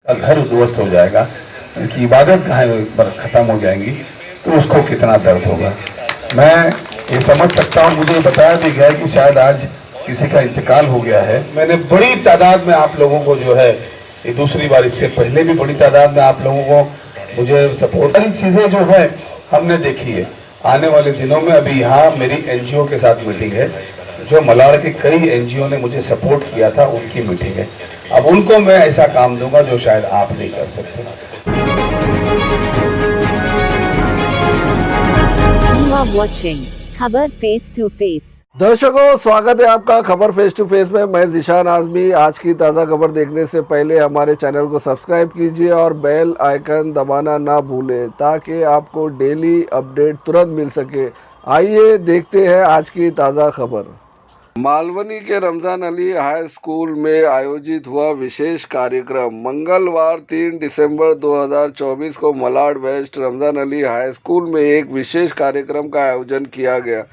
घर उद्ध्वस्त हो जाएगा, कि इबादत गाहें पर खत्म हो जाएंगी, तो उसको कितना दर्द होगा। मैं ये समझ सकता हूँ। मुझे बताया भी गया कि शायद आज किसी का इंतकाल हो गया है। मैंने बड़ी तादाद में आप लोगों को जो है, ये दूसरी बार, इससे पहले भी बड़ी तादाद में आप लोगों को मुझे सपोर्ट, सारी चीज़ें जो है हमने देखी है। आने वाले दिनों में अभी यहाँ मेरी एनजीओ के साथ मीटिंग है, जो मलाड़ के कई एनजीओ ने मुझे सपोर्ट किया था, उनकी मीटिंग है। अब उनको मैं ऐसा काम दूंगा जो शायद आप नहीं कर सकते। You are watching खबर फेस टू फेस। दर्शकों, स्वागत है आपका खबर फेस टू फेस में। मैं ज़ीशान आज़मी। आज की ताज़ा खबर देखने से पहले हमारे चैनल को सब्सक्राइब कीजिए और बेल आइकन दबाना ना भूलें, ताकि आपको डेली अपडेट तुरंत मिल सके। आइए देखते हैं आज की ताज़ा खबर। मालवनी के रमज़ान अली हाई स्कूल में आयोजित हुआ विशेष कार्यक्रम। मंगलवार 3 दिसंबर 2024 को Malad west Ramzan Ali high school में एक विशेष कार्यक्रम का आयोजन किया गया।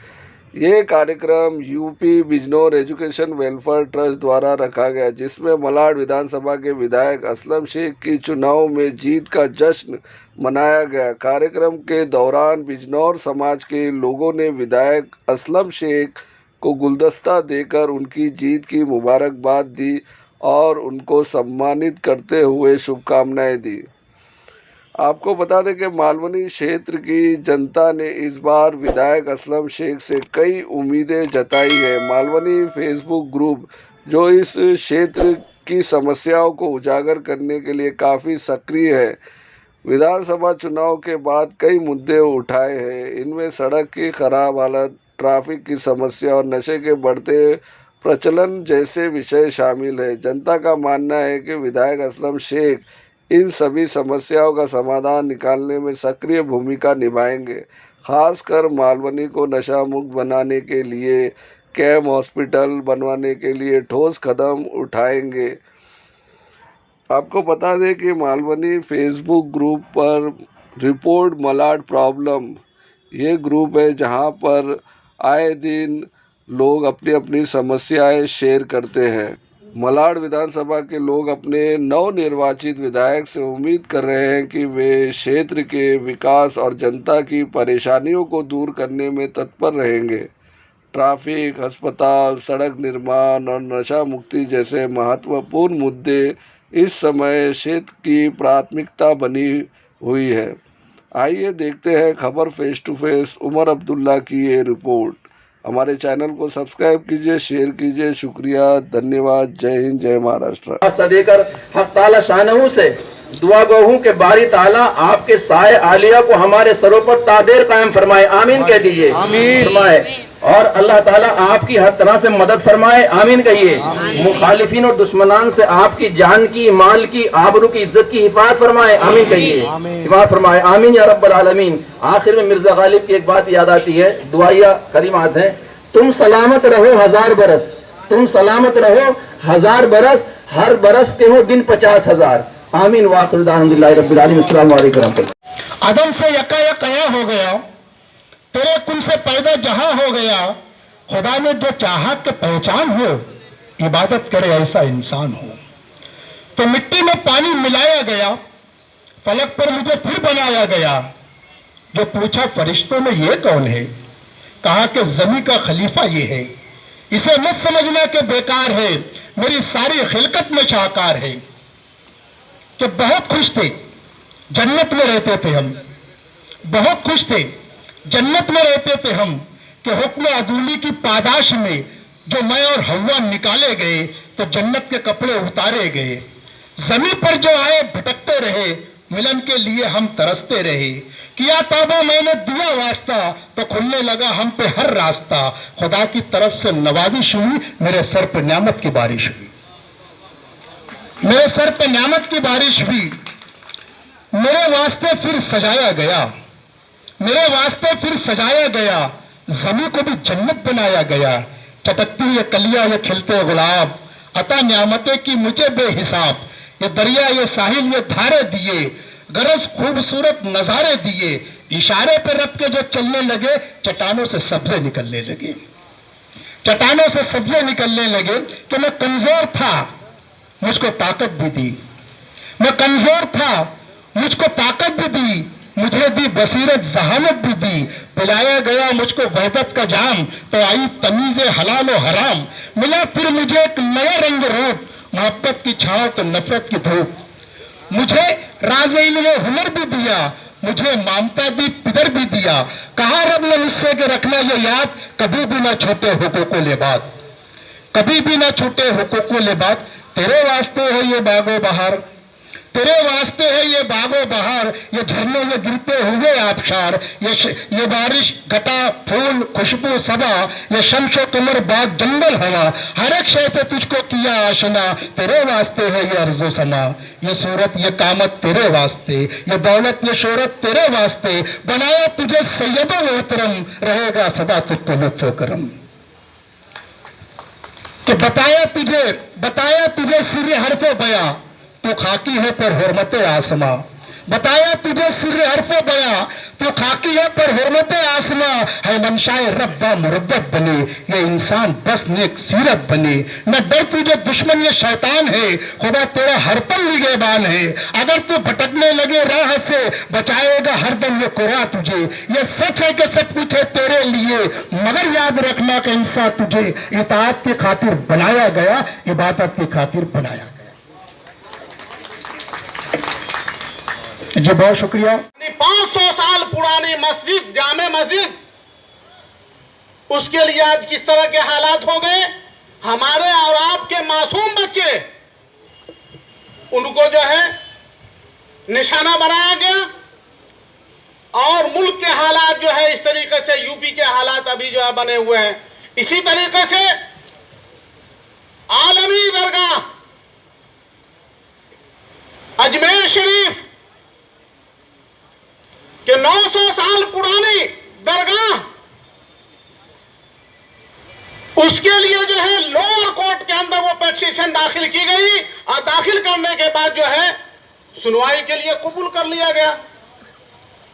ये कार्यक्रम UP Bijnor education welfare trust द्वारा रखा गया, जिसमें मलाड विधानसभा के विधायक असलम शेख की चुनाव में जीत का जश्न मनाया गया। कार्यक्रम के दौरान बिजनौर समाज के लोगों ने विधायक असलम शेख को गुलदस्ता देकर उनकी जीत की मुबारकबाद दी और उनको सम्मानित करते हुए शुभकामनाएं दी। आपको बता दें कि मालवनी क्षेत्र की जनता ने इस बार विधायक असलम शेख से कई उम्मीदें जताई है। मालवनी फेसबुक ग्रुप, जो इस क्षेत्र की समस्याओं को उजागर करने के लिए काफ़ी सक्रिय है, विधानसभा चुनाव के बाद कई मुद्दे उठाए हैं। इनमें सड़क की खराब हालत, ट्रैफिक की समस्या और नशे के बढ़ते प्रचलन जैसे विषय शामिल है। जनता का मानना है कि विधायक असलम शेख इन सभी समस्याओं का समाधान निकालने में सक्रिय भूमिका निभाएंगे। खासकर मालवनी को नशा मुक्त बनाने के लिए कैंप हॉस्पिटल बनवाने के लिए ठोस कदम उठाएंगे। आपको बता दें कि मालवनी फेसबुक ग्रुप पर रिपोर्ट मलाड प्रॉब्लम, ये ग्रुप है जहां पर आए दिन लोग अपनी अपनी समस्याएं शेयर करते हैं। मलाड विधानसभा के लोग अपने नवनिर्वाचित विधायक से उम्मीद कर रहे हैं कि वे क्षेत्र के विकास और जनता की परेशानियों को दूर करने में तत्पर रहेंगे। ट्रैफिक, अस्पताल, सड़क निर्माण और नशा मुक्ति जैसे महत्वपूर्ण मुद्दे इस समय क्षेत्र की प्राथमिकता बनी हुई है। आइए देखते हैं खबर face to face Omar Abdullah की ये रिपोर्ट। हमारे चैनल को सब्सक्राइब कीजिए, शेयर कीजिए। शुक्रिया, धन्यवाद। जय हिंद, जय महाराष्ट्र। रास्ता देकर हक ताला शानहू से दुआ गो हूँ कि बारी ताला आपके साए आलिया को हमारे सरों पर तादेर कायम फरमाए। आमीन कह दीजिए। फरमाए। और अल्लाह ताला आपकी हर तरह से मदद फरमाए। आमीन कहिए। मुखालिफिन और दुश्मनान से आपकी जान की, माल की, आबरू की, इज्जत की हिफाजत फरमाए। आमीन कहिए। हिफाजत फरमाए। आमीन या रब्बल आलमीन। आखिर में मिर्जा गालिब की एक बात याद आती है, दुआया करीमात है, तुम सलामत रहो 1000 बरस, तुम सलामत रहो 1000 बरस, हर बरस के हो दिन 50,000। आमीन। वाखिर अल्हम्दुलिल्लाह रब्बिल आलमीन। अस्सलाम वालेकुम। आदम से यकायक कया हो गया, तेरे कुल से पैदा जहां हो गया। खुदा ने जो चाहा कि पहचान हो, इबादत करे ऐसा इंसान हो। तो मिट्टी में पानी मिलाया गया, फलक पर मुझे फिर बनाया गया। जो पूछा फरिश्तों में ये कौन है, कहा कि जमी का खलीफा ये है। इसे मत समझना कि बेकार है, मेरी सारी खिलकत में शाहकार है। कि बहुत खुश थे, जन्नत में रहते थे हम, बहुत खुश थे, जन्नत में रहते थे हम, कि हुक्म अदूली की पादाश में जो मैं और हवा निकाले गए, तो जन्नत के कपड़े उतारे गए। जमीन पर जो आए भटकते रहे, मिलन के लिए हम तरसते रहे। किया तौबा मैंने दिया वास्ता, तो खुलने लगा हम पे हर रास्ता। खुदा की तरफ से नवाजिश हुई, मेरे सर पे नेमत की बारिश हुई, मेरे सर पे नेमत की बारिश हुई। मेरे वास्ते फिर सजाया गया, मेरे वास्ते फिर सजाया गया। जमी को भी जन्नत बनाया गया। चटकती ये कलियां, ये खिलते गुलाब, अता न्यामतें की मुझे बेहिसाब। ये दरिया, ये साहिल, ये धारे दिए, गरज खूबसूरत नजारे दिए। इशारे पे रब के जो चलने लगे, चट्टानों से सब्जे निकलने लगे, चट्टानों से सब्जे निकलने लगे। कि मैं कमजोर था, मुझको ताकत भी दी, मैं कमजोर था, मुझको ताकत भी दी, मुझे दी बसीरत जहानत भी दी, पिलाया गया मुझको वहदत का जाम, तो आई तमीज़े हलाल और हराम। मिला फिर मुझे एक नया रंग रूप, मोहब्बत की छांव तो नफरत की धूप। मुझे राज़ इल्म हुनर भी दिया, मुझे ममता दी पिदर भी दिया। कहा रब ने मुझसे कि रखना ये याद, कभी भी ना छूटे हुकूक लिबाद, कभी भी ना छूटे हुकूक लिबाद। तेरे वास्ते है ये बागो बहार, तेरे वास्ते है ये बागो बहार, ये झरने ये गिरते हुए आबशार, ये बारिश घटा फूल खुशबू सदा, ये शमशो कमर बाग जंगल हवा, हर एक शय से तुझको किया आशना। तेरे वास्ते है ये अर्ज़ो समा, ये सूरत ये कामत तेरे वास्ते, ये दौलत ये शोहरत तेरे वास्ते। बनाया तुझे सैयदो मोहतरम, रहेगा सदा तुझको लुत्फ़ो करम। कि बताया तुझे सिर हरफो बया, तो खाकी है पर हुर्मत आसमा। बताया तुझे सिर हरफो बया, तो खाकी है पर हुर्मत आसमा। है मंशाए रब्बा मुरव्वत बने, ये इंसान बस नेक सीरत बने। न डर तुझे दुश्मन ये शैतान है, खुदा तेरा हर पल निगहबान है। अगर तू भटकने लगे राह से, बचाएगा हरदम ये कुरान तुझे। ये सच है कि सब कुछ है तेरे लिए, मगर याद रखना कि इंसान तुझे इताअत की खातिर बनाया गया, इबादत की खातिर बनाया गया। जी बहुत शुक्रिया। 500 साल पुरानी मस्जिद, जामे मस्जिद, उसके लिए आज किस तरह के हालात हो गए। हमारे और आपके मासूम बच्चे, उनको जो है निशाना बनाया गया। और मुल्क के हालात जो है इस तरीके से, यूपी के हालात अभी जो है बने हुए हैं। इसी तरीके से आलमी दरगाह अजमेर शरीफ कि 900 साल पुरानी दरगाह, उसके लिए जो है लोअर कोर्ट के अंदर वो पिटीशन दाखिल की गई और दाखिल करने के बाद जो है सुनवाई के लिए कबूल कर लिया गया।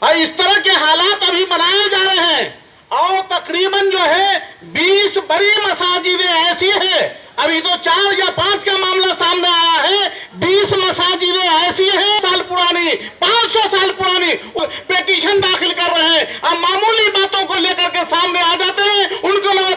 और इस तरह के हालात अभी बनाए जा रहे हैं। और तकरीबन जो है 20 बड़ी मसाजिदें ऐसी है, अभी तो 4 या 5 का मामला सामने आया है, 20 मसाजिदें ऐसी हैं साल पुरानी, 500 साल पुरानी, पिटीशन दाखिल कर रहे हैं। अब मामूली बातों को लेकर के सामने आ जाते हैं। उनको ना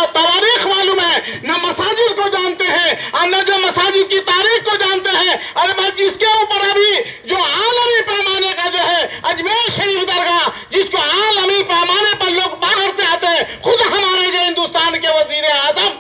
तारीख मालूम है, ना मसाजिद को जानते हैं और न जो मसाजिद की तारीख को जानते हैं। अरे भाई, जिसके ऊपर अभी जो आलमी पैमाने का जो है अजमेर शरीफ दरगाह, जिसको आलमी पैमाने पर लोग बाहर से आते हैं, खुद हमारे जो हिंदुस्तान के वजीर आजम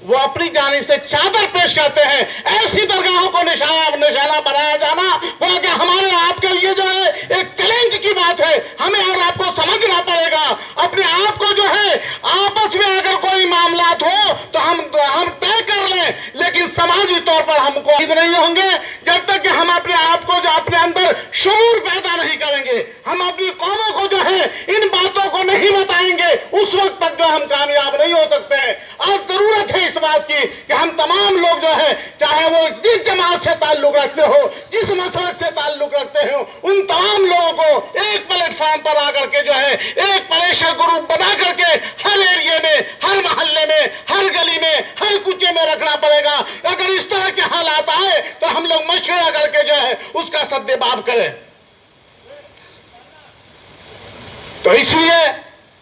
वो अपनी जानिब से चादर पेश करते हैं। ऐसी दरगाहों को निशाना बनाया जाना वो कि हमारे आपके लिए जो है एक चैलेंज की बात है। हमें और आपको समझना पड़ेगा। अपने आप को जो है आपस में अगर कोई मामलात हो तो हम तय कर लें, लेकिन समाजी तौर पर हमको नहीं होंगे जब तक कि हम अपने आप को जो अपने अंदर शऊर पैदा नहीं करेंगे, हम अपनी कौमों को जो है इन बातों को नहीं बताएंगे, उस वक्त तक जो हम कामयाब नहीं हो सकते हैं। आज जरूरत है इस बात की कि हम तमाम लोग जो है, चाहे वो जिस जमात से ताल्लुक रखते हो, जिस मसलक से ताल्लुक रखते हो, उन तमाम लोगों को एक प्लेटफॉर्म पर आकर के जो है एक प्रेशर ग्रुप बना करके हर एरिया में, हर मोहल्ले में, हर गली में, हर कुचे में रखना पड़ेगा। अगर इस तरह के हालात आए तो हम लोग मशवरा करके जो है उसका सद्देबाब करें। तो इसलिए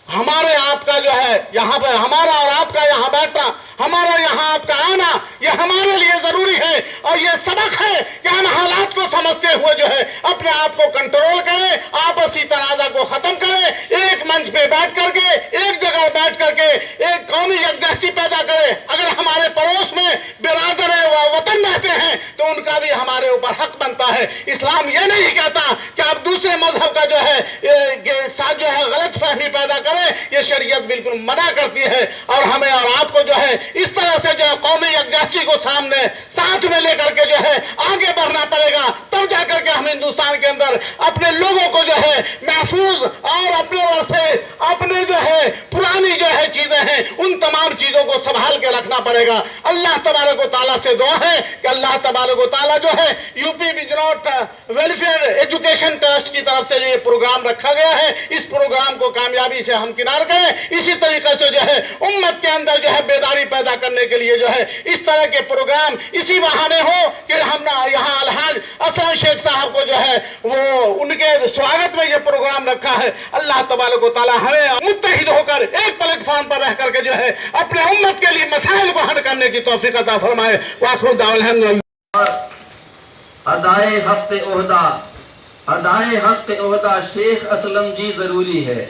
हमारे आपका जो है यहाँ पर, हमारा और आपका यहाँ बैठना, हमारा यहाँ आपका आना, ये हमारे लिए जरूरी है। और ये सबक है कि हम हालात को समझते हुए जो है अपने आप को कंट्रोल करें, आपसी तनाजा को खत्म करें, एक मंच पे बैठ करके, एक जगह बैठ करके एक कौमी यकजहती पैदा करें। अगर हमारे पड़ोस में बिरादर वतन रहते हैं तो उनका भी हमारे ऊपर हक बनता है। इस्लाम ये नहीं कहता कि आप दूसरे मजहब का जो है साथ जो है गलत फहमी पैदा करें, ये शरीयत बिल्कुल मना करती है। और हमें और आपको जो है इस तरह से जो है कौमी यकजहती को सामने साथ में लेकर के जो है आगे बढ़ना पड़ेगा, तब जाकर के हम हिंदुस्तान के अंदर अपने लोगों को जो है महफूज और अपने जो है पुरानी जो है चीजें हैं उन तमाम चीजों को संभाल के रखना पड़ेगा। अल्लाह तबारक व तआला से दुआ है कि अल्लाह तबारक व तआला जो है UP Bijnor welfare education trust की तरफ से जो ये प्रोग्राम रखा गया है, इस प्रोग्राम को कामयाबी से हम किनार करें। इसी तरीके से जो है उम्मत के अंदर जो है बेदारी पैदा करने के लिए जो है इस तरह के प्रोग्राम इसी बहाने हो कि हम यहाँ अलहाज असलम शेख साहब को जो है वो उनके स्वागत में ये प्रोग्राम रखा है। अल्लाह तबारक व तआला हमें मुत्तहिद होकर एक प्लेटफॉर्म पर रह करके जो है अपने उम्मत के लिए मसाइल को हल करने की तौफीक अता फरमाए। वाखिर दावल अदाए हक़ ओहदा शेख असलम जी जरूरी है।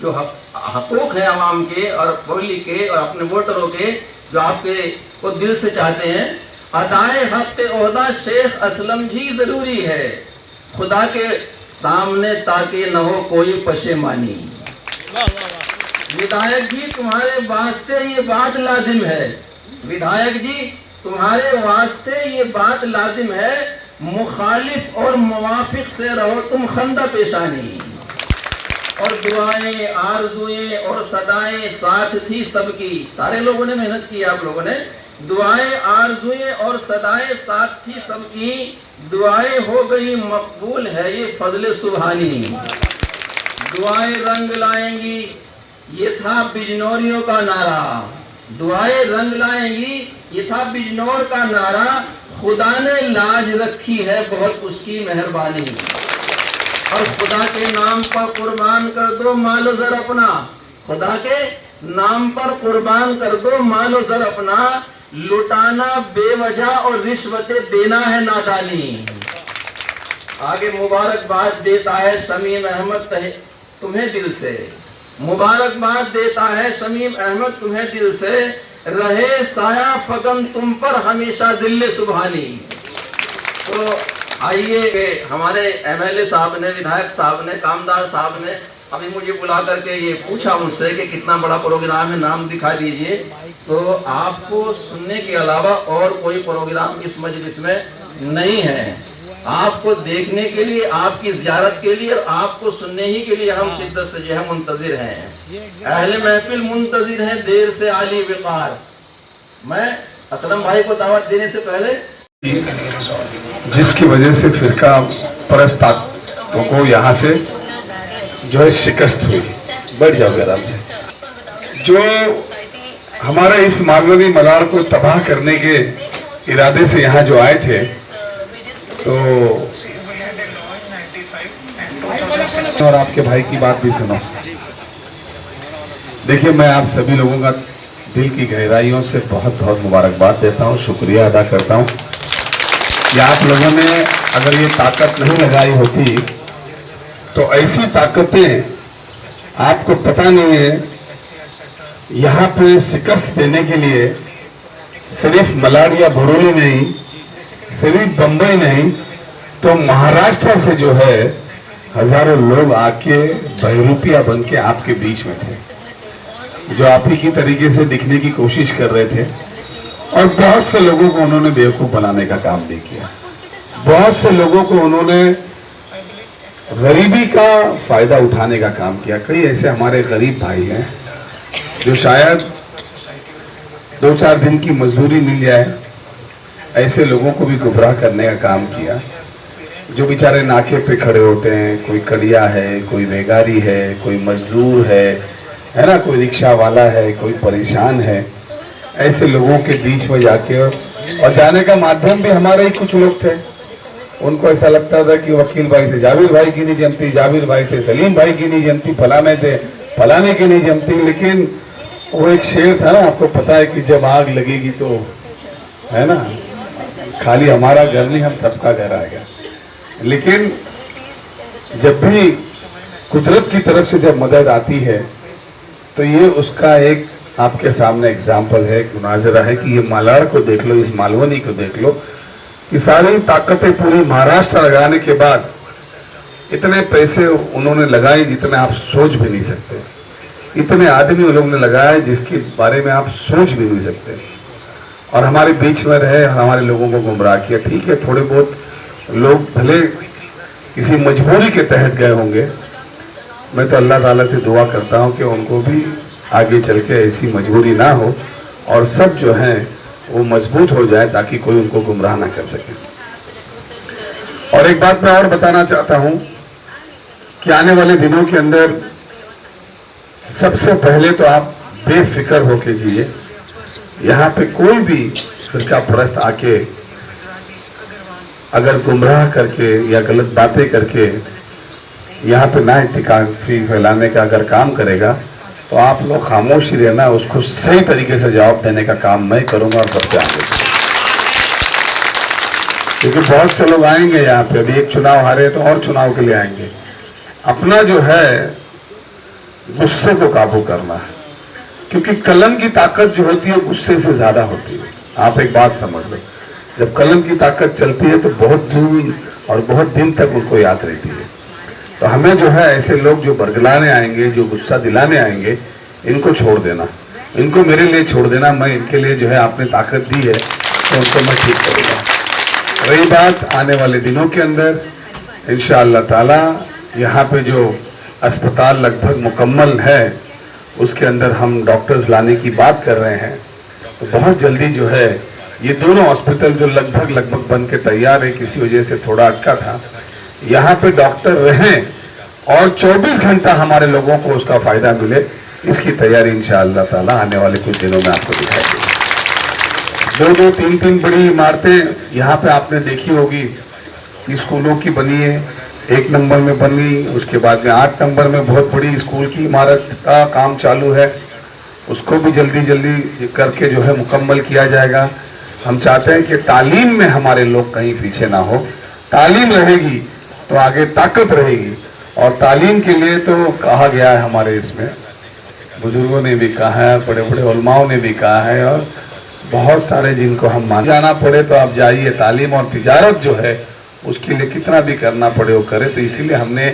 जो हकूक है आवाम के और पब्लिक के और अपने वोटरों के जो आपके को दिल से चाहते हैं, अदाए हक़ ओहदा शेख असलम जी जरूरी है। खुदा के सामने ताकि न हो कोई पशेमानी। विधायक जी तुम्हारे वास्ते ये बात लाजिम है, विधायक जी तुम्हारे वास्ते ये बात लाजिम है, मुखालिफ और मुवाफिक से रहो तुम खंदा पेशानी। और दुआएं आरज़ुएं और सदाएं साथ थी सबकी। सारे लोगों ने मेहनत की, आप लोगों ने। दुआएं आरज़ुएं और सदाएं साथ थी सबकी, दुआएं हो गई मकबूल है ये फजले सुबहानी। दुआएं रंग लाएंगी ये था बिजनौरियों का नारा, दुआएं रंग लाएंगी ये था बिजनौर का नारा। खुदा ने लाज रखी है बहुत उसकी मेहरबानी। और खुदा के नाम पर कुर्बान कर दो मालो ज़र अपना, खुदा के नाम पर कुर्बान कर दो मालो ज़र अपना। लुटाना बेवजह और रिश्वतें देना है नादानी। आगे मुबारकबाद देता है शमीम अहमद तुम्हें दिल से, मुबारकबाद देता है शमीम अहमद तुम्हें दिल से। रहे साया फगन तुम पर हमेशा जिल्ले सुबहानी। तो आइए, हमारे एमएलए साहब ने, विधायक साहब ने, कामदार साहब ने अभी मुझे बुला करके ये पूछा मुझसे कि कितना बड़ा प्रोग्राम है, नाम दिखा दीजिए। तो आपको सुनने के अलावा और कोई प्रोग्राम इस मजलिस में नहीं है। आपको देखने के लिए, आपकी ज़ियारत के लिए और आपको सुनने ही के लिए हम शिद्दत से जो है मुंतजिर हैं। अहले महफिल मुंतजिर हैं देर से आली विकार। मैं असलम भाई को दावत देने से पहले, जिसकी वजह से फिरका परस्ताओं को यहाँ से जो है शिकस्त हुई। बैठ जाओगे आराम से। जो हमारे इस मालवी मलार को तबाह करने के इरादे से यहाँ जो आए थे, तो और आपके भाई की बात भी सुनो। देखिए, मैं आप सभी लोगों का दिल की गहराइयों से बहुत बहुत मुबारकबाद देता हूँ, शुक्रिया अदा करता हूँ कि आप लोगों ने अगर ये ताकत नहीं लगाई होती तो ऐसी ताकतें आपको पता नहीं है। यहाँ पे शिकस्त देने के लिए सिर्फ मलाड या भड़ोली नहीं, सिर्फ बम्बई नहीं, तो महाराष्ट्र से जो है हजारों लोग आके बहरूपिया बन के आपके बीच में थे, जो आप ही की तरीके से दिखने की कोशिश कर रहे थे। और बहुत से लोगों को उन्होंने बेवकूफ बनाने का काम भी किया। बहुत से लोगों को उन्होंने गरीबी का फायदा उठाने का काम किया। कई ऐसे हमारे गरीब भाई हैं जो शायद 2-4 दिन की मजदूरी मिल जाए, ऐसे लोगों को भी गुमराह करने का काम किया। जो बेचारे नाके पे खड़े होते हैं, कोई कड़िया है, कोई बेगारी है, कोई मजदूर है ना, कोई रिक्शा वाला है, कोई परेशान है, ऐसे लोगों के बीच में जाके, और जाने का माध्यम भी हमारे ही कुछ लोग थे। उनको ऐसा लगता था कि वकील भाई से जाबिर भाई की नहीं जमती, जाबिर भाई से सलीम भाई की नहीं जमती, फलाने से फलाने की नहीं जमती। लेकिन वो एक शेर था ना, आपको पता है कि जब आग लगेगी तो है ना, खाली हमारा घर नहीं, हम सबका घर आएगा। लेकिन जब भी कुदरत की तरफ से जब मदद आती है तो ये उसका एक आपके सामने एग्जाम्पल है, मुनाजरा है कि ये मालाड को देख लो, इस मालवनी को देख लो कि सारी ताकतें पूरी महाराष्ट्र लगाने के बाद इतने पैसे उन्होंने लगाए जितने आप सोच भी नहीं सकते। इतने आदमी उन लोगों ने लगाए जिसके बारे में आप सोच भी नहीं सकते। और हमारे बीच में रहे, हमारे लोगों को गुमराह किया। ठीक है, थोड़े बहुत लोग भले किसी मजबूरी के तहत गए होंगे, मैं तो अल्लाह ताला से दुआ करता हूं कि उनको भी आगे चल के ऐसी मजबूरी ना हो और सब जो हैं वो मजबूत हो जाए ताकि कोई उनको गुमराह ना कर सके। और एक बात मैं और बताना चाहता हूं कि आने वाले दिनों के अंदर सबसे पहले तो आप बेफिक्र होके जिए। यहाँ पे कोई भी फिरका परस्त आके अगर गुमराह करके या गलत बातें करके यहाँ पे ना इत्तेफाकी फैलाने का अगर काम करेगा तो आप लोग खामोश ही रहना, उसको सही तरीके से जवाब देने का काम मैं करूंगा और सबसे आगे। क्योंकि बहुत से लोग आएंगे यहाँ पे, अभी एक चुनाव हारे तो और चुनाव के लिए आएंगे। अपना जो है गुस्से को काबू करना है, क्योंकि कलम की ताकत जो होती है गुस्से से ज्यादा होती है। आप एक बात समझ लो, जब कलम की ताकत चलती है तो बहुत दूर और बहुत दिन तक उनको याद रहती है। तो हमें जो है ऐसे लोग जो बरगलाने आएंगे, जो गुस्सा दिलाने आएंगे, इनको छोड़ देना, इनको मेरे लिए छोड़ देना। मैं इनके लिए जो है आपने ताकत दी है तो उनको मैं ठीक करूँगा। रही बात आने वाले दिनों के अंदर इंशाअल्लाह ताला यहाँ पे जो अस्पताल लगभग मुकम्मल है उसके अंदर हम डॉक्टर्स लाने की बात कर रहे हैं। तो बहुत जल्दी जो है ये दोनों हॉस्पिटल जो लगभग बन के तैयार है, किसी वजह से थोड़ा अटका था, यहाँ पे डॉक्टर रहें और 24 घंटा हमारे लोगों को उसका फायदा मिले, इसकी तैयारी इंशाअल्लाह ताला आने वाले कुछ दिनों में आपको दिखाई देगी। 2-2, 3-3 बड़ी इमारतें यहाँ पे आपने देखी होगी, स्कूलों की बनी है, 1 नंबर में बनी, उसके बाद में 8 नंबर में बहुत बड़ी स्कूल की इमारत का काम चालू है, उसको भी जल्दी करके जो है मुकम्मल किया जाएगा। हम चाहते हैं कि तालीम में हमारे लोग कहीं पीछे ना हो। तालीम रहेगी तो आगे ताकत रहेगी, और तालीम के लिए तो कहा गया है, हमारे इसमें बुजुर्गों ने भी कहा है, बड़े बड़े उलमाओं ने भी कहा है, और बहुत सारे जिनको हम मान जाना पड़े तो आप जाइए। तालीम और तिजारत जो है उसके लिए कितना भी करना पड़े वो करे। तो इसीलिए हमने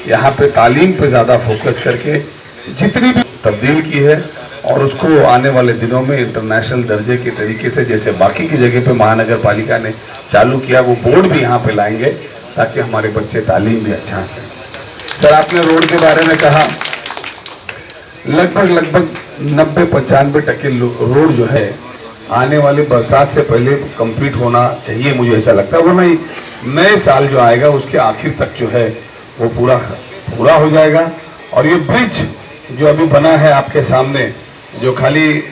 यहाँ पे तालीम पे ज़्यादा फोकस करके जितनी भी तब्दील की है और उसको आने वाले दिनों में इंटरनेशनल दर्जे के तरीके से, जैसे बाकी की जगह पे महानगर पालिका ने चालू किया, वो बोर्ड भी यहाँ पे लाएंगे ताकि हमारे बच्चे तालीम भी अच्छा से। सर आपने रोड के बारे में कहा, लगभग 90-95% रोड जो है आने वाले बरसात से पहले कंप्लीट होना चाहिए, मुझे ऐसा लगता है। वरना नए साल जो आएगा उसके आखिर तक जो है वो पूरा हो जाएगा। और ये ब्रिज जो अभी बना है आपके सामने, जो खाली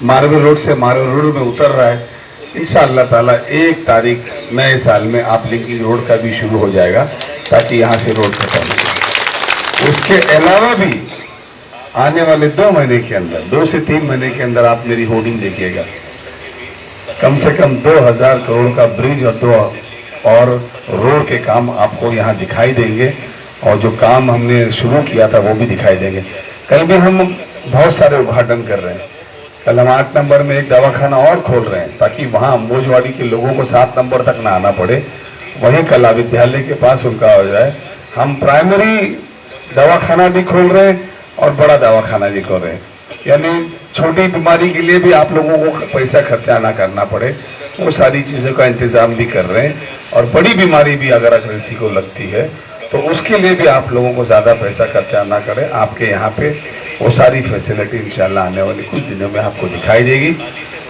मार्बल रोड से मार्बल रोड में उतर रहा है, इंशाअल्लाह ताला 1 तारीख नए साल में आप लिंकिंग रोड का भी शुरू हो जाएगा ताकि यहाँ से रोड खत्म हो जाए। उसके अलावा भी आने वाले 2 महीने के अंदर, 2 से 3 महीने के अंदर आप मेरी होर्डिंग देखिएगा, कम से कम 2000 करोड़ का ब्रिज और 2 और रोड के काम आपको यहाँ दिखाई देंगे। और जो काम हमने शुरू किया था वो भी दिखाई देंगे। कल भी हम बहुत सारे उद्घाटन कर रहे हैं। कल हम 8 नंबर में एक दवाखाना और खोल रहे हैं ताकि वहाँ मोजवाड़ी के लोगों को 7 नंबर तक ना आना पड़े, वहीं कला विद्यालय के पास उनका हो जाए। हम प्राइमरी दवाखाना भी खोल रहे हैं और बड़ा दवाखाना भी खोल रहे हैं, यानी छोटी बीमारी के लिए भी आप लोगों को पैसा खर्चा ना करना पड़े, वो सारी चीज़ों का इंतज़ाम भी कर रहे हैं। और बड़ी बीमारी भी अगर किसी को लगती है तो उसके लिए भी आप लोगों को ज़्यादा पैसा खर्चा ना करें। आपके यहाँ पे वो सारी फैसिलिटी इंशाल्लाह आने वाले कुछ दिनों में आपको दिखाई देगी।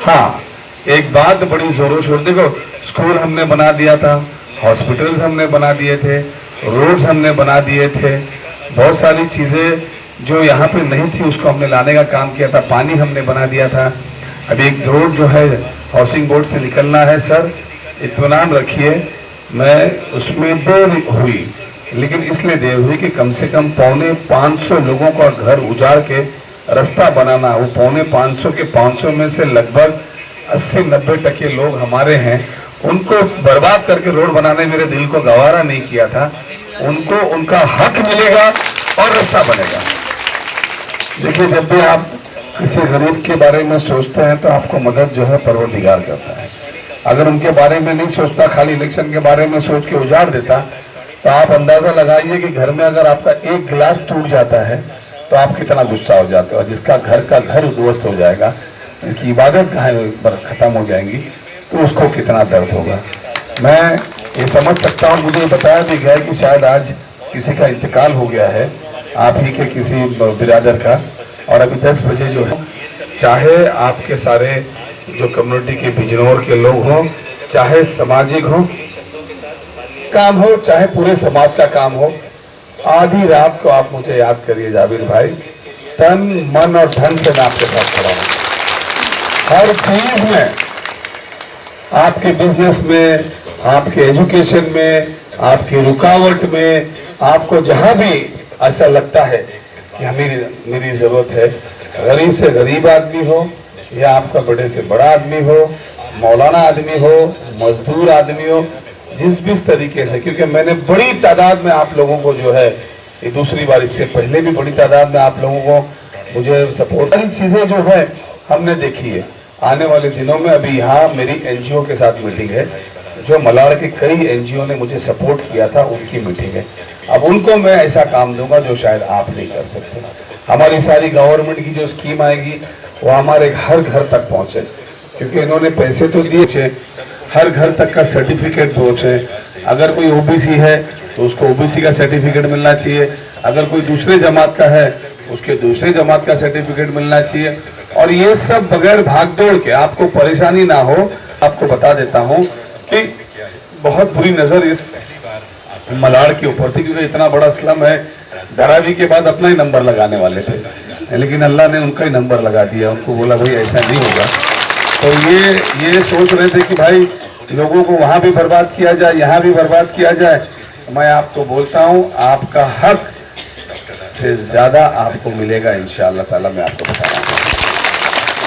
हाँ, एक बात बड़ी ज़ोरों शोर, देखो स्कूल हमने बना दिया था, हॉस्पिटल्स हमने बना दिए थे, रोड्स हमने बना दिए थे, बहुत सारी चीज़ें जो यहाँ पे नहीं थी उसको हमने लाने का काम किया था, पानी हमने बना दिया था। अभी एक रोड जो है हाउसिंग बोर्ड से निकलना है, सर इत्मीनान रखिए, मैं उसमें देर हुई, लेकिन इसलिए देर हुई कि कम से कम 450 लोगों का घर उजाड़ के रास्ता बनाना, वो 450 के 500 में से लगभग 80-90% लोग हमारे हैं, उनको बर्बाद करके रोड बनाने मेरे दिल को गवारा नहीं किया था। उनको उनका हक मिलेगा और रास्ता बनेगा। देखिए, जब भी आप किसी गरीब के बारे में सोचते हैं तो आपको मदद जो है परवरदिगार करता है। अगर उनके बारे में नहीं सोचता, खाली इलेक्शन के बारे में सोच के उजाड़ देता, तो आप अंदाजा लगाइए कि घर में अगर आपका एक गिलास टूट जाता है तो आप कितना गुस्सा हो जाते हो। और जिसका घर का घर उद्ध्वस्त हो जाएगा, इसकी इबादत खत्म हो जाएंगी, तो उसको कितना दर्द होगा। मैं ये समझ सकता हूँ। मुझे बताया भी गया कि शायद आज किसी का इंतकाल हो गया है, आप ही के किसी बिरादर का, और अभी 10 बजे जो है चाहे आपके सारे जो कम्युनिटी के बिजनौर के लोग हों, चाहे सामाजिक हो काम हो, चाहे पूरे समाज का काम हो, आधी रात को आप मुझे याद करिए जाबिर भाई, तन मन और धन से मैं आपके साथ खड़ा हूं। हर चीज में, आपके बिजनेस में, आपके एजुकेशन में, आपकी रुकावट में, आपको जहां भी ऐसा लगता है कि मेरी जरूरत है, गरीब से गरीब आदमी हो या आपका बड़े से बड़ा आदमी हो, मौलाना आदमी हो, मजदूर आदमी हो, जिस भी तरीके से, क्योंकि मैंने बड़ी तादाद में आप लोगों को जो है, ये दूसरी बार, इससे पहले भी बड़ी तादाद में आप लोगों को मुझे सपोर्ट, सारी चीजें जो है हमने देखी है। आने वाले दिनों में अभी यहाँ मेरी एनजीओ के साथ मीटिंग है, जो मलाड़ के कई एनजीओ ने मुझे सपोर्ट किया था, उनकी मीटिंग है। अब उनको मैं ऐसा काम दूंगा जो शायद आप नहीं कर सकते। हमारी सारी गवर्नमेंट की जो स्कीम आएगी वो हमारे घर घर तक पहुंचे, क्योंकि इन्होंने पैसे तो दिए, हर घर तक का सर्टिफिकेट पहुंचे। अगर कोई ओबीसी है तो उसको ओबीसी का सर्टिफिकेट मिलना चाहिए, अगर कोई दूसरे जमात का है उसके दूसरे जमात का सर्टिफिकेट मिलना चाहिए। और ये सब बगैर भागदौड़ के, आपको परेशानी ना हो। आपको बता देता हूं कि बहुत बुरी नजर इस मलाड़ के ऊपर थी, क्योंकि इतना बड़ा स्लम है, धारावी के बाद अपना ही नंबर लगाने वाले थे, लेकिन अल्लाह ने उनका ही नंबर लगा दिया। उनको बोला भाई ऐसा नहीं होगा, तो ये सोच रहे थे कि भाई लोगों को वहां भी बर्बाद किया जाए, यहाँ भी बर्बाद किया जाए। मैं आपको बोलता हूं, आपका हक से ज्यादा आपको मिलेगा इंशाअल्लाह ताला। मैं आपको बता रहा हूं,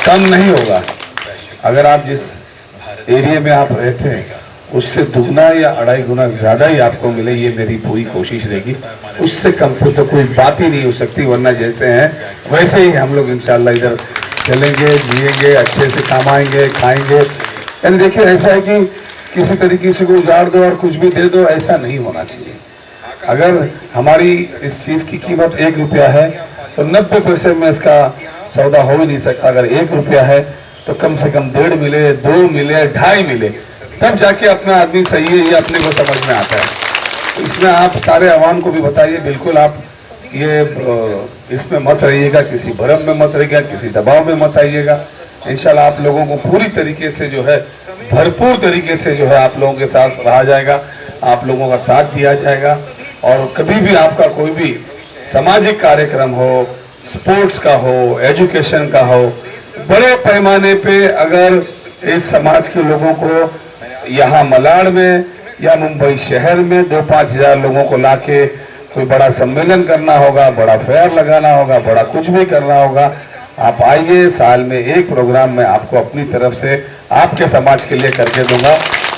कम नहीं होगा। अगर आप जिस एरिया में आप रहते हैं उससे दुगना या अढ़ाई गुना ज्यादा ही आपको मिले, ये मेरी पूरी कोशिश रहेगी। उससे कम तो कोई बात ही नहीं हो सकती, वरना जैसे हैं वैसे ही हम लोग इंशाअल्लाह इधर चलेंगे, जिएंगे, अच्छे से कमाएंगे, खाएंगे। यानी देखिए, ऐसा है कि किसी तरीके से को उजाड़ दो और कुछ भी दे दो, ऐसा नहीं होना चाहिए। अगर हमारी इस चीज की कीमत 1 रुपया है तो 90 पैसे में इसका सौदा हो ही नहीं सकता। अगर 1 रुपया है तो कम से कम 1.5 मिले, 2 मिले, 2.5 मिले, तब जाके अपना आदमी सही है, ये अपने को समझ में आता है। तो इसमें आप सारे आवाम को भी बताइए, बिल्कुल आप ये इसमें मत रहिएगा, किसी भरम में मत रहिएगा, किसी दबाव में मत आइएगा। इंशाल्लाह आप लोगों को पूरी तरीके से जो है, भरपूर तरीके से जो है आप लोगों के साथ रहा जाएगा, आप लोगों का साथ दिया जाएगा। और कभी भी आपका कोई भी सामाजिक कार्यक्रम हो, स्पोर्ट्स का हो, एजुकेशन का हो, बड़े पैमाने पे अगर इस समाज के लोगों को यहाँ मलाड़ में या मुंबई शहर में 2-5 हजार लोगों को लाके कोई बड़ा सम्मेलन करना होगा, बड़ा फेयर लगाना होगा, बड़ा कुछ भी करना होगा, आप आइए। साल में 1 प्रोग्राम मैं आपको अपनी तरफ से आपके समाज के लिए करके दूंगा,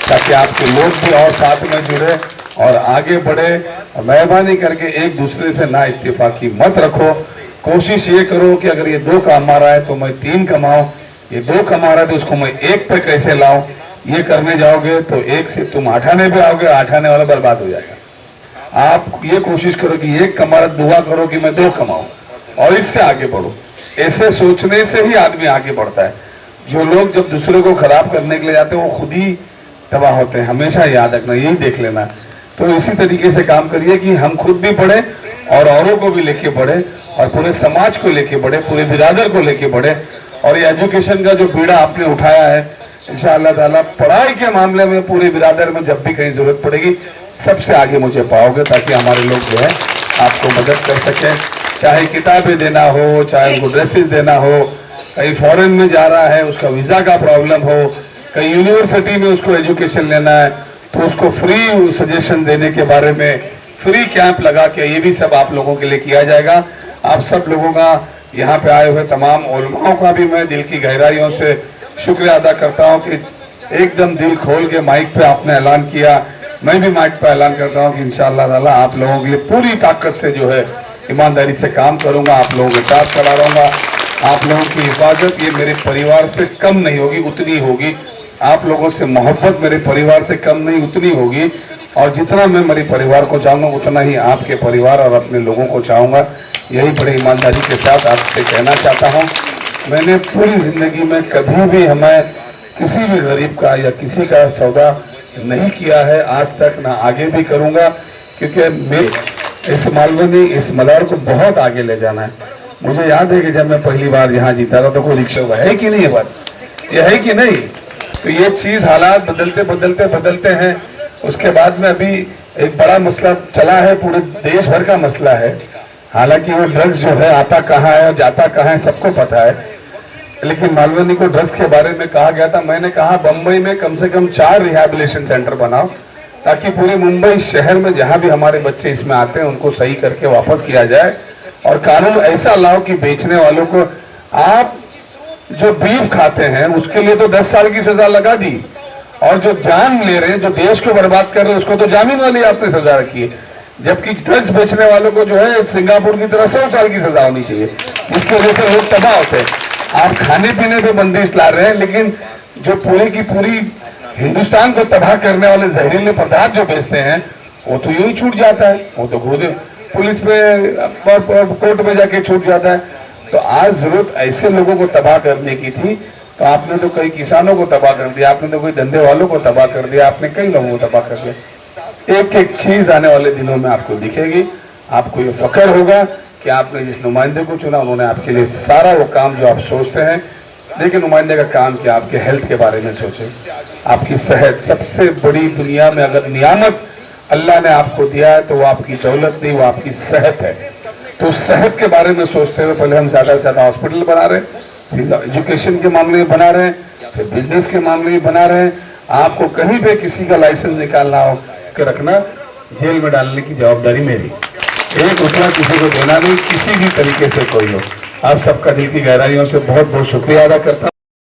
ताकि आपके लोग भी और साथ में जुड़े और आगे बढ़े। मेहरबानी करके एक दूसरे से ना इत्तेफाकी मत रखो। कोशिश ये करो कि अगर ये 2 कमा रहा है तो मैं 3 कमाऊं, ये 2 कमा रहा है तो उसको मैं 1 पे कैसे लाऊं। ये करने जाओगे तो 1 से तुम 8 आने पे आओगे, 8 आने वाला बर्बाद हो जाएगा। आप ये कोशिश करो कि 1 कमा रहा, दुआ करो कि मैं 2 कमाऊं और इससे आगे बढ़ो। ऐसे सोचने से ही आदमी आगे बढ़ता है। जो लोग जब दूसरे को खराब करने के लिए जाते हैं वो खुद ही तबाह होते हैं, हमेशा याद रखना, यही देख लेना। तो इसी तरीके से काम करिए कि हम खुद भी बढ़े और औरों को भी लेके बढ़े और पूरे समाज को लेके बढ़े, पूरे बिरादर को लेके बढ़े। और ये एजुकेशन का जो बीड़ा आपने उठाया है, इंशाअल्लाह ताला पढ़ाई के मामले में पूरे बिरादर में जब भी कहीं जरूरत पड़ेगी सबसे आगे मुझे पाओगे, ताकि हमारे लोग जो है आपको मदद कर सके। चाहे किताबें देना हो, चाहे उनको ड्रेसेस देना हो, कहीं फॉरेन में जा रहा है उसका वीजा का प्रॉब्लम हो, कहीं यूनिवर्सिटी में उसको एजुकेशन लेना है तो उसको फ्री सजेशन देने के बारे में फ्री कैंप लगा के, ये भी सब आप लोगों के लिए किया जाएगा। आप सब लोगों का, यहाँ पे आए हुए तमाम उलमाओं का भी मैं दिल की गहराइयों से शुक्रिया अदा करता हूँ कि एकदम दिल खोल के माइक पे आपने ऐलान किया। मैं भी माइक पे ऐलान करता हूँ कि इंशाअल्लाह ताला आप लोगों के लिए पूरी ताकत से जो है ईमानदारी से काम करूंगा, आप लोगों के साथ खड़ा रहूंगा। आप लोगों की हिफाजत ये मेरे परिवार से कम नहीं होगी, उतनी होगी। आप लोगों से मोहब्बत मेरे परिवार से कम नहीं, उतनी होगी। और जितना मैं मेरे परिवार को चाहूँगा उतना ही आपके परिवार और अपने लोगों को चाहूँगा। यही बड़ी ईमानदारी के साथ आपसे कहना चाहता हूँ। मैंने पूरी ज़िंदगी में कभी भी हमें किसी भी गरीब का या किसी का सौदा नहीं किया है आज तक, ना आगे भी करूँगा, क्योंकि मैं इस मालवनी, इस मलाड़ को बहुत आगे ले जाना है। मुझे याद है कि जब मैं पहली बार यहाँ जीता था तो कोई रिक्शा हुआ है कि नहीं, ये बात ये है कि नहीं। तो ये चीज हालात बदलते बदलते बदलते हैं। उसके बाद में अभी एक बड़ा मसला चला है, पूरे देश भर का मसला है। हालांकि वो ड्रग्स जो है आता कहाँ है और जाता कहाँ है सबको पता है, लेकिन मालवनी को ड्रग्स के बारे में कहा गया था। मैंने कहा बम्बई में कम से कम 4 रिहैबिलिटेशन सेंटर बनाओ, ताकि पूरे मुंबई शहर में जहां भी हमारे बच्चे इसमें आते हैं उनको सही करके वापस किया जाए। और कानून ऐसा लाओ कि बेचने वालों को, आप जो बीफ खाते हैं उसके लिए तो 10 साल की सजा लगा दी, और जो जान ले रहे हैं, जो देश को बर्बाद कर रहे हैं, उसको तो जामीन वाली आपने सजा रखी है। जबकि ड्रग्स बेचने वालों को जो है सिंगापुर की तरह 100 साल की सजा होनी चाहिए, जिसकी वजह से लोग तबाह होते हैं। आप खाने पीने पे बंदिश ला रहे हैं, लेकिन जो पूरी की पूरी हिंदुस्तान को तबाह करने वाले जहरीले पदार्थ जो बेचते हैं वो तो यूं ही छूट जाता है, वो तो खुद पुलिस में कोर्ट में जाके छूट जाता है। तो आज जरूरत ऐसे लोगों को तबाह करने की थी, तो आपने तो कई किसानों को तबाह कर दिया, आपने तो कोई धंधे वालों को तबाह कर दिया, आपने कई लोगों को तबाह कर दिया। एक एक चीज आने वाले दिनों में आपको दिखेगी, आपको ये फख्र होगा कि आपने जिस नुमाइंदे को चुना उन्होंने आपके लिए सारा वो काम जो आप सोचते हैं। लेकिन नुमाइंदे का काम क्या, आपके हेल्थ के बारे में सोचे। आपकी सेहत सबसे बड़ी, दुनिया में अगर नियामत अल्लाह ने आपको दिया है तो वो आपकी दौलत नहीं, वो आपकी सेहत है। तो सेहत के बारे में सोचते हुए पहले हम ज्यादा से ज्यादा हॉस्पिटल बना रहे हैं, फिर एजुकेशन के मामले में बना रहे हैं, फिर बिजनेस के मामले में बना रहे हैं। आपको कहीं पे किसी का लाइसेंस निकालना हो के रखना, जेल में डालने की जवाबदारी मेरी। एक रुपया किसी को देना नहीं, किसी भी तरीके से कोई हो। आप सबका दिल की गहराइयों से बहुत बहुत शुक्रिया अदा करता हूं।